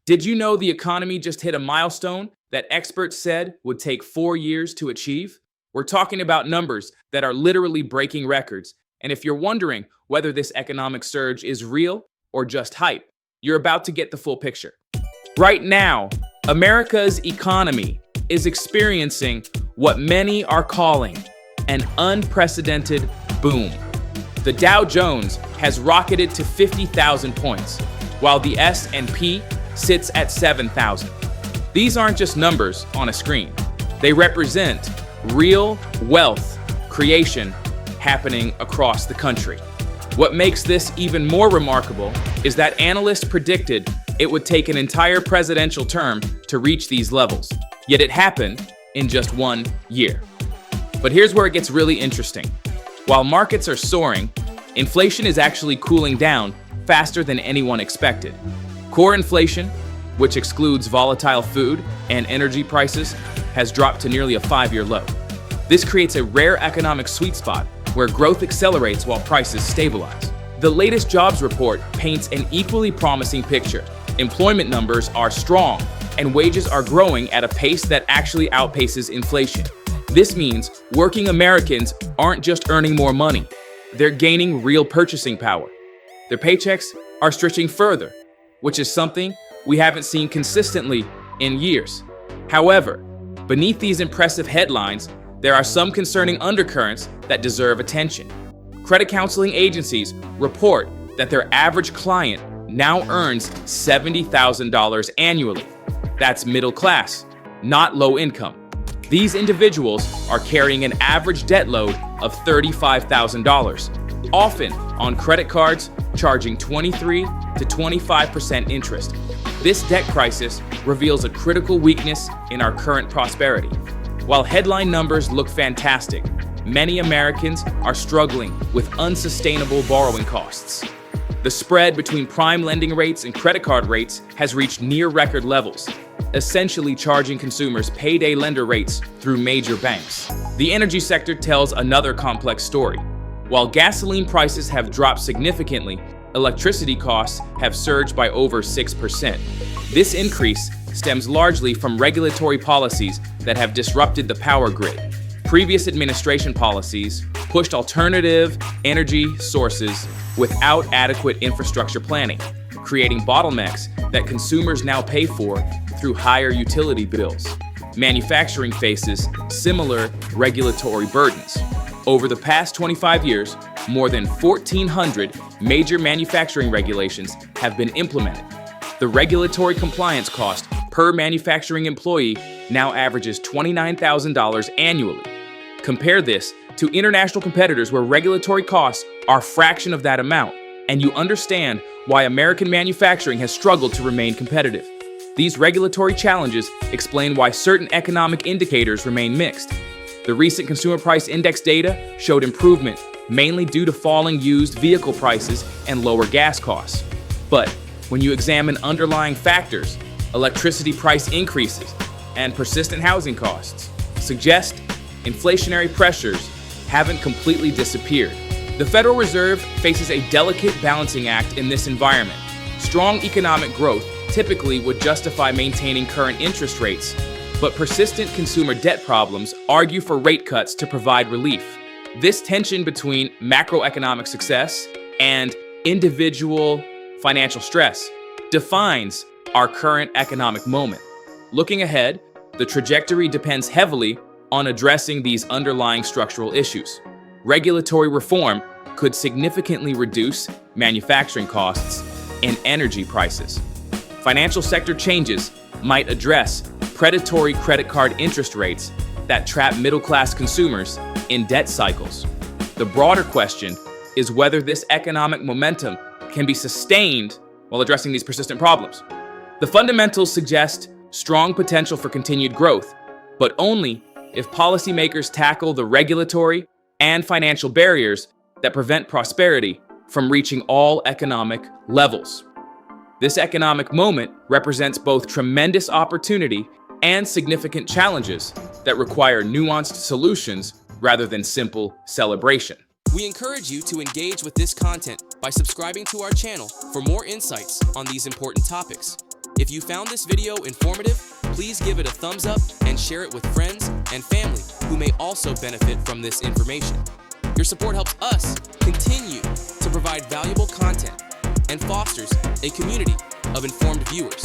Did you know the economy just hit a milestone that experts said would take 4 years to achieve? We're talking about numbers that are literally breaking records. And if you're wondering whether this economic surge is real or just hype, you're about to get the full picture. Right now, America's economy is experiencing what many are calling an unprecedented boom. The Dow Jones has rocketed to 50,000 points, while the S&P sits at 7,000. These aren't just numbers on a screen. They represent real wealth creation happening across the country. What makes this even more remarkable is that analysts predicted it would take an entire presidential term to reach these levels, yet it happened in just 1 year. But here's where it gets really interesting. While markets are soaring, inflation is actually cooling down faster than anyone expected. Core inflation, which excludes volatile food and energy prices, has dropped to nearly a 5-year low. This creates a rare economic sweet spot where growth accelerates while prices stabilize. The latest jobs report paints an equally promising picture. Employment numbers are strong, and wages are growing at a pace that actually outpaces inflation. This means working Americans aren't just earning more money, they're gaining real purchasing power. Their paychecks are stretching further, which is something we haven't seen consistently in years. However, beneath these impressive headlines, there are some concerning undercurrents that deserve attention. Credit counseling agencies report that their average client now earns $70,000 annually. That's middle class, not low income. These individuals are carrying an average debt load of $35,000, often on credit cards charging 23 to 25% interest. This debt crisis reveals a critical weakness in our current prosperity. While headline numbers look fantastic, many Americans are struggling with unsustainable borrowing costs. The spread between prime lending rates and credit card rates has reached near record levels, essentially charging consumers payday lender rates through major banks. The energy sector tells another complex story. While gasoline prices have dropped significantly, electricity costs have surged by over 6%. This increase stems largely from regulatory policies that have disrupted the power grid. Previous administration policies pushed alternative energy sources without adequate infrastructure planning, creating bottlenecks that consumers now pay for through higher utility bills. Manufacturing faces similar regulatory burdens. Over the past 25 years, more than 1,400 major manufacturing regulations have been implemented. The regulatory compliance cost per manufacturing employee now averages $29,000 annually. Compare this to international competitors where regulatory costs are a fraction of that amount, and you understand why American manufacturing has struggled to remain competitive. These regulatory challenges explain why certain economic indicators remain mixed. The recent Consumer Price Index data showed improvement, mainly due to falling used vehicle prices and lower gas costs. But when you examine underlying factors, electricity price increases and persistent housing costs suggest inflationary pressures haven't completely disappeared. The Federal Reserve faces a delicate balancing act in this environment. Strong economic growth typically would justify maintaining current interest rates, but persistent consumer debt problems argue for rate cuts to provide relief. This tension between macroeconomic success and individual financial stress defines our current economic moment. Looking ahead, the trajectory depends heavily on addressing these underlying structural issues. Regulatory reform could significantly reduce manufacturing costs and energy prices. Financial sector changes might address predatory credit card interest rates that trap middle-class consumers in debt cycles. The broader question is whether this economic momentum can be sustained while addressing these persistent problems. The fundamentals suggest strong potential for continued growth, but only if policymakers tackle the regulatory and financial barriers that prevent prosperity from reaching all economic levels. This economic moment represents both tremendous opportunity and significant challenges that require nuanced solutions rather than simple celebration. We encourage you to engage with this content by subscribing to our channel for more insights on these important topics. If you found this video informative, please give it a thumbs up and share it with friends and family who may also benefit from this information. Your support helps us continue to provide valuable content and fosters a community of informed viewers.